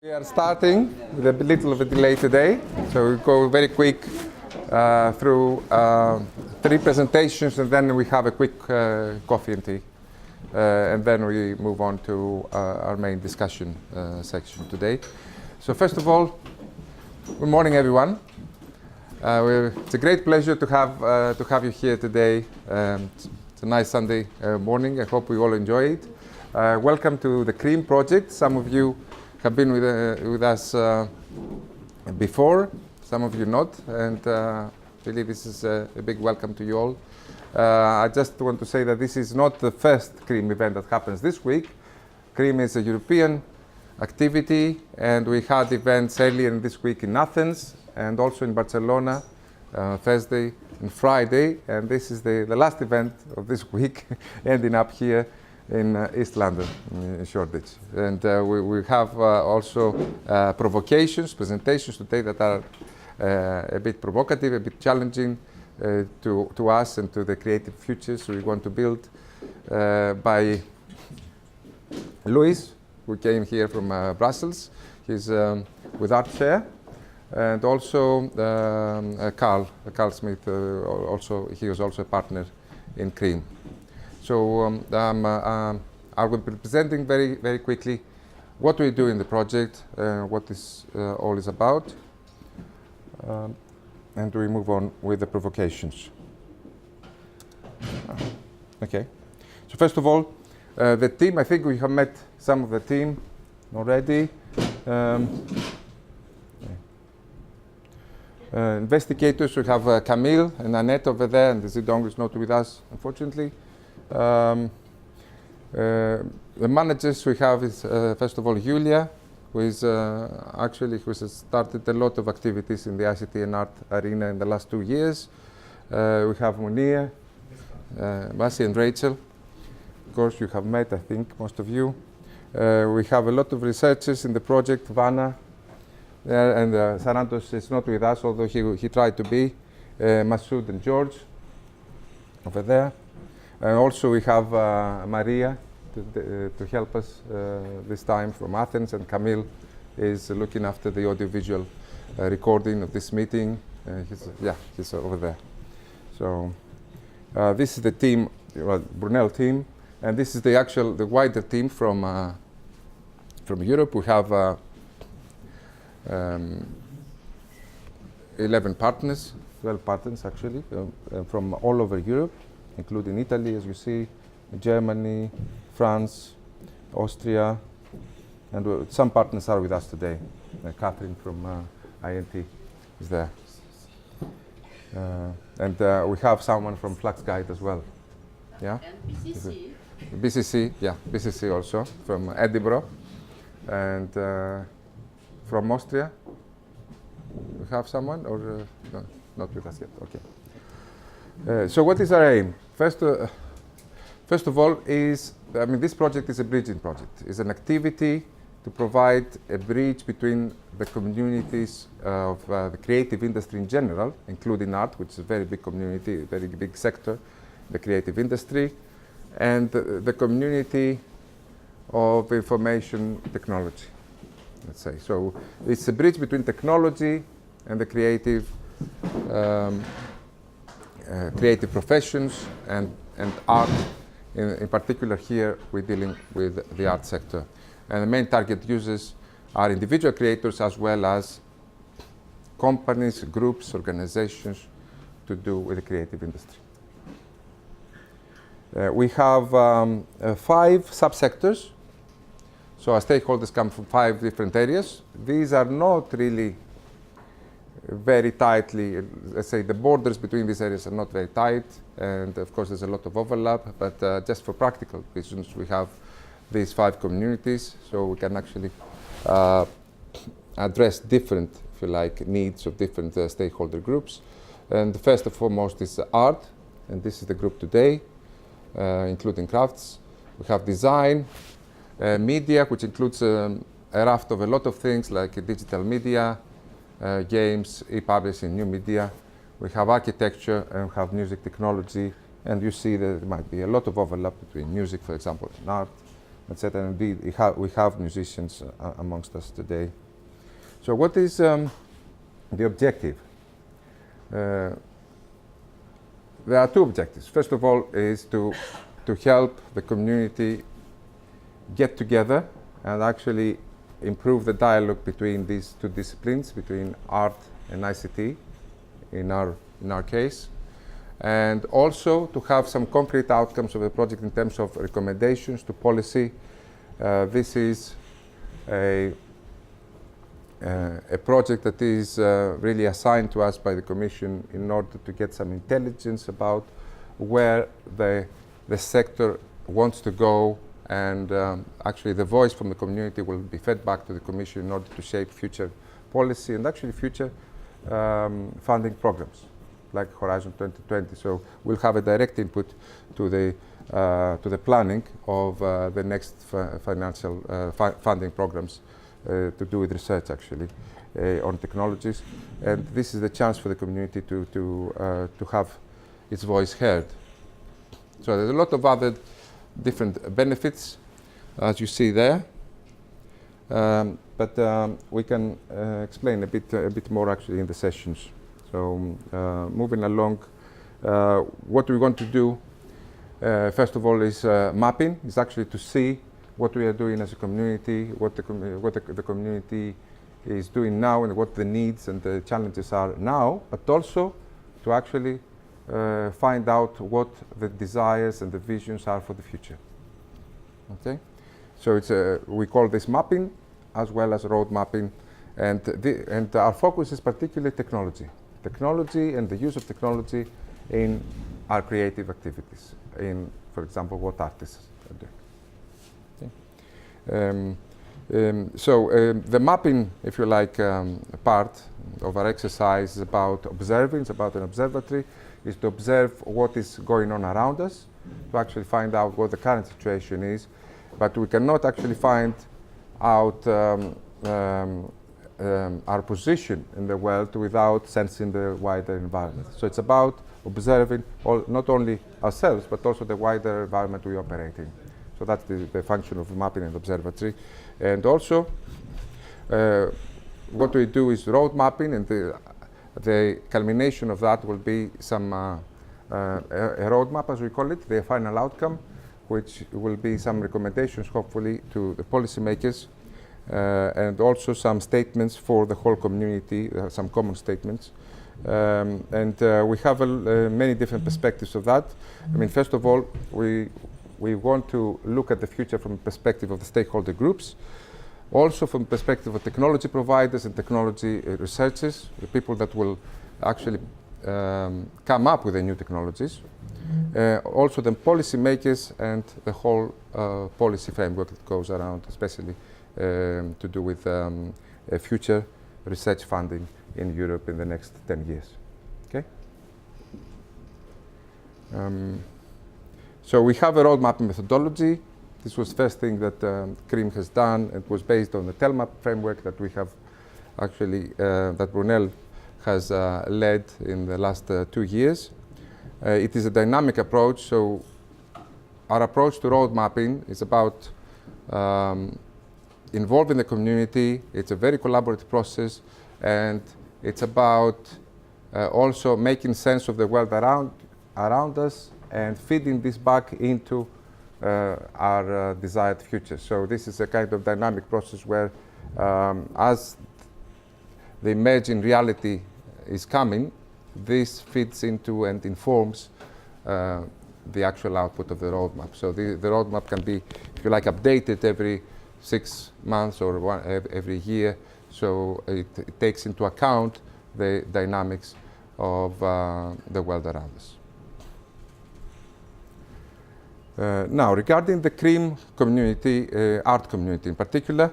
We are starting with a little of a delay today, so we go very quick through 3 presentations, and then we have a quick coffee and tea, and then we move on to our main discussion section today. So first of all, good morning, everyone. It's a great pleasure to have you here today. It's a nice Sunday morning. I hope we all enjoy it. Welcome to the CRe-Am project. Some of you have been with us before, some of you not, and really this is a big welcome to you all. I just want to say that this is not the first CRe-Am event that happens this week. CRe-Am is a European activity, and we had events earlier in this week in Athens and also in Barcelona, Thursday and Friday, and this is the last event of this week, ending up here in East London, in Shoreditch. And we have also provocations, presentations today that are a bit provocative, a bit challenging to us and to the creative futures we want to build by Louis, who came here from Brussels. He's with Art Share. And also Carl Smith, he was also a partner in CRe-Am. So I will be presenting very quickly what we do in the project, what this all is about, and we move on with the provocations. Okay. So first of all, the team. I think we have met some of the team already. Investigators, we have Camille and Annette over there, and Zidong is not with us, unfortunately. The managers we have is, first of all, Julia, who has started a lot of activities in the ICT-ART arena in the last 2 years. We have Munir, Masi and Rachel. Of course, you have met, I think, most of you. We have a lot of researchers in the project, Vanna, and Sarantos is not with us, although he tried to be. Masoud and George over there. And also we have Maria to help us this time from Athens, and Camille is looking after the audiovisual recording of this meeting. He's over there. So this is the team, Brunel team, and this is the wider team from Europe. We have 11 partners, 12 partners actually, from all over Europe, including Italy, as you see, Germany, France, Austria, and some partners are with us today. Catherine from INT is there. And we have someone from Flux Guide as well. Yeah? And BCC. BCC, yeah, BCC also, from Edinburgh. And from Austria, we have someone, or no, not with us yet? Okay. So what is our aim? First of all, this project is a bridging project. It's an activity to provide a bridge between the communities of the creative industry in general, including art, which is a very big community, a very big sector, the creative industry, and the community of information technology, let's say. So it's a bridge between technology and the creative professions and art. In particular here, we're dealing with the art sector. And the main target users are individual creators as well as companies, groups, organizations to do with the creative industry. We have 5 subsectors. So our stakeholders come from 5 different areas. These are not really very tightly, let's say the borders between these areas are not very tight, and of course there's a lot of overlap, but just for practical reasons we have these 5 communities, so we can actually address different, if you like, needs of different stakeholder groups. And the first and foremost is art, and this is the group today, including crafts. We have design, media, which includes a raft of a lot of things like digital media, games, e-publishing, new media. We have architecture, and we have music technology, and you see that there might be a lot of overlap between music, for example, and art, etc. And indeed, we have musicians amongst us today. So what is the objective? There are two objectives. First of all is to help the community get together and actually improve the dialogue between these two disciplines, between art and ICT in our case, and also to have some concrete outcomes of the project in terms of recommendations to policy. This is a project that is really assigned to us by the Commission in order to get some intelligence about where the sector wants to go, and actually the voice from the community will be fed back to the Commission in order to shape future policy and actually future funding programs like Horizon 2020. So we'll have a direct input to the planning of the next financial funding programs to do with research actually on technologies, and this is the chance for the community to have its voice heard. So there's a lot of other different benefits, as you see there, but we can explain a bit more actually in the sessions. So moving along, what we want to do first of all is mapping. Is actually to see what we are doing as a community, what the community is doing now, and what the needs and the challenges are now, but also to actually find out what the desires and the visions are for the future. Okay, so it's we call this mapping as well as road mapping, and our focus is particularly technology and the use of technology in our creative activities, in, for example, what artists are doing. Okay. The mapping, if you like, part of our exercise is about observing. It's about an observatory. Is to observe what is going on around us, to actually find out what the current situation is, but we cannot actually find out our position in the world without sensing the wider environment. So it's about observing not only ourselves, but also the wider environment we operate in. So that's the function of mapping and observatory. And also, what we do is road mapping, and the culmination of that will be some a roadmap, as we call it, the final outcome, which will be some recommendations, hopefully, to the policymakers, and also some statements for the whole community, some common statements. And we have many different perspectives of that. I mean, first of all, we want to look at the future from the perspective of the stakeholder groups, also from the perspective of technology providers and technology researchers, the people that will actually come up with the new technologies, also the policy makers and the whole policy framework that goes around, especially to do with future research funding in Europe in the next 10 years. Okay? So we have a road mapping methodology. This was the first thing that CRe-Am has done. It was based on the TELMAP framework that we have actually, that Brunel has led in the last 2 years. It is a dynamic approach, so our approach to road mapping is about involving the community. It's a very collaborative process, and it's about also making sense of the world around us and feeding this back into our desired future. So this is a kind of dynamic process where as the emerging reality is coming, this feeds into and informs the actual output of the roadmap. So the roadmap can be, if you like, updated every 6 months or every year. So it takes into account the dynamics of the world around us. Now, regarding the CRe-Am community, art community in particular,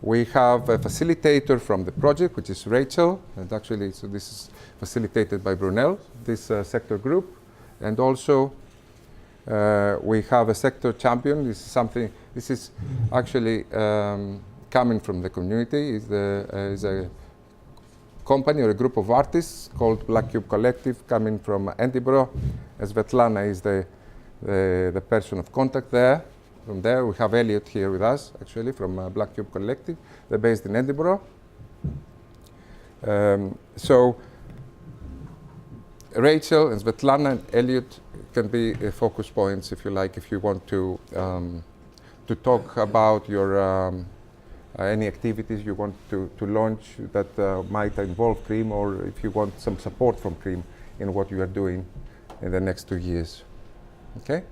we have a facilitator from the project, which is Rachel, and actually, so this is facilitated by Brunel, this sector group, and also we have a sector champion. This is actually coming from the community. Is a company or a group of artists called Black Cube Collective, coming from Edinburgh. Svetlana is the person of contact there. from there. We have Elliot here with us, actually, from Black Cube Collective. They're based in Edinburgh. So Rachel and Svetlana and Elliot can be focus points, if you like, if you want to talk about your any activities you want to launch that might involve CRe-Am, or if you want some support from CRe-Am in what you are doing in the next 2 years. Okay?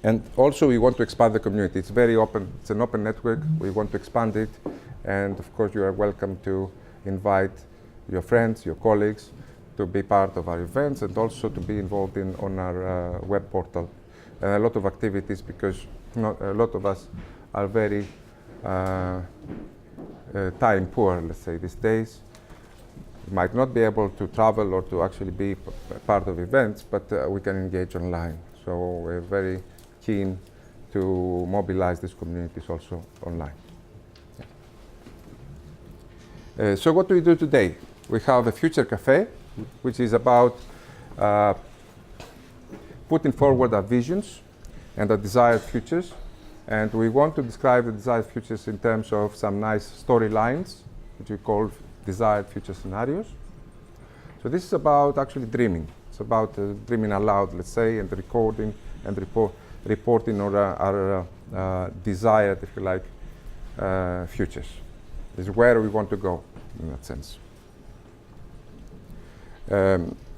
And also we want to expand the community. It's very open, it's an open network. We want to expand it. And of course you are welcome to invite your friends, your colleagues to be part of our events and also to be involved on our web portal. And a lot of activities, because a lot of us are very time poor, let's say, these days. We might not be able to travel or to actually be part of events, but we can engage online. So we're very keen to mobilize these communities also online. Yeah. So what do we do today? We have a Future Cafe, which is about putting forward our visions and our desired futures. And we want to describe the desired futures in terms of some nice storylines, which we call desired future scenarios. So this is about actually dreaming. It's about dreaming aloud, let's say, and recording and reporting on our desired, if you like, futures. This is where we want to go, in that sense.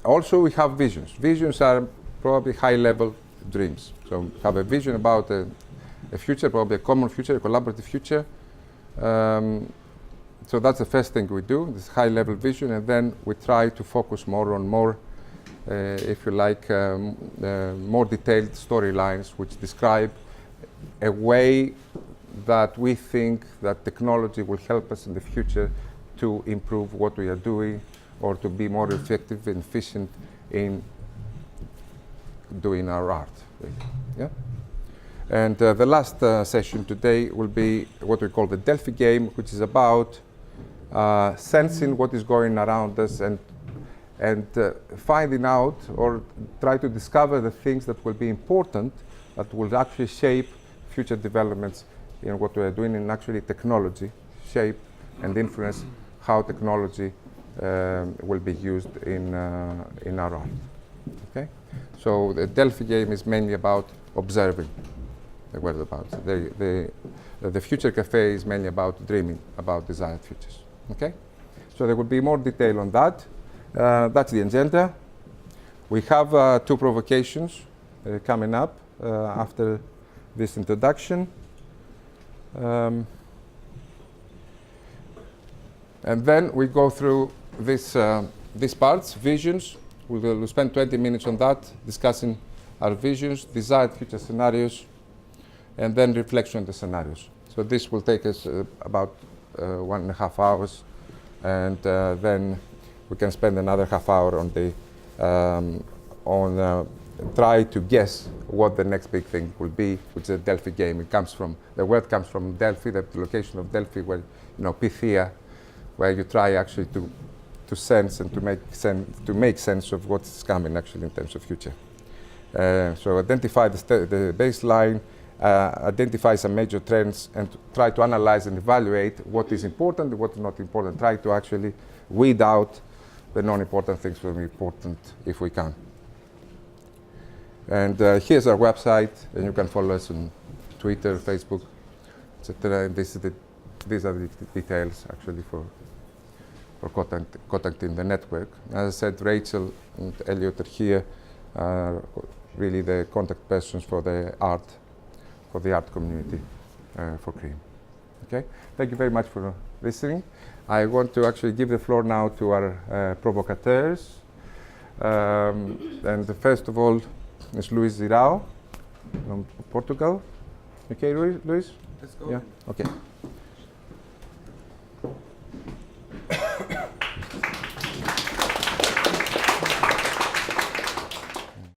Also, we have visions. Visions are probably high-level dreams. So we have a vision about a future, probably a common future, a collaborative future. So that's the first thing we do, this high-level vision, and then we try to focus more on if you like, more detailed storylines which describe a way that we think that technology will help us in the future to improve what we are doing or to be more effective and efficient in doing our art. Yeah? And the last session today will be what we call the Delphi game, which is about sensing what is going around us and finding out or try to discover the things that will be important, that will actually shape future developments in what we are doing, in actually technology, shape and influence how technology will be used in our art. Okay? So the Delphi game is mainly about observing the whereabouts. The Future Cafe is mainly about dreaming about desired futures. Okay? So there will be more detail on that. That's the agenda. We have 2 provocations coming up after this introduction. And then we go through these parts, visions. We will spend 20 minutes on that, discussing our visions, desired future scenarios, and then reflection on the scenarios. So this will take us about 1.5 hours, and then we can spend another half hour on try to guess what the next big thing will be, which is a Delphi game. It comes from, the word comes from Delphi, the location of Delphi, where, Pythia, where you try actually to sense and to make sense of what's coming actually in terms of future. So identify the baseline, identify some major trends, and try to analyze and evaluate what is important and what is not important. Try to actually weed out the non-important things from important if we can. And here's our website, and you can follow us on Twitter, Facebook, etc. And these are the details actually for contacting the network. As I said, Rachel and Elliot are here, are really the contact persons for the art community for CRe-Am. Okay, thank you very much for listening. I want to actually give the floor now to our provocateurs. And first of all is Luis Zirao from Portugal. Okay, Luis? Let's go. Yeah, okay.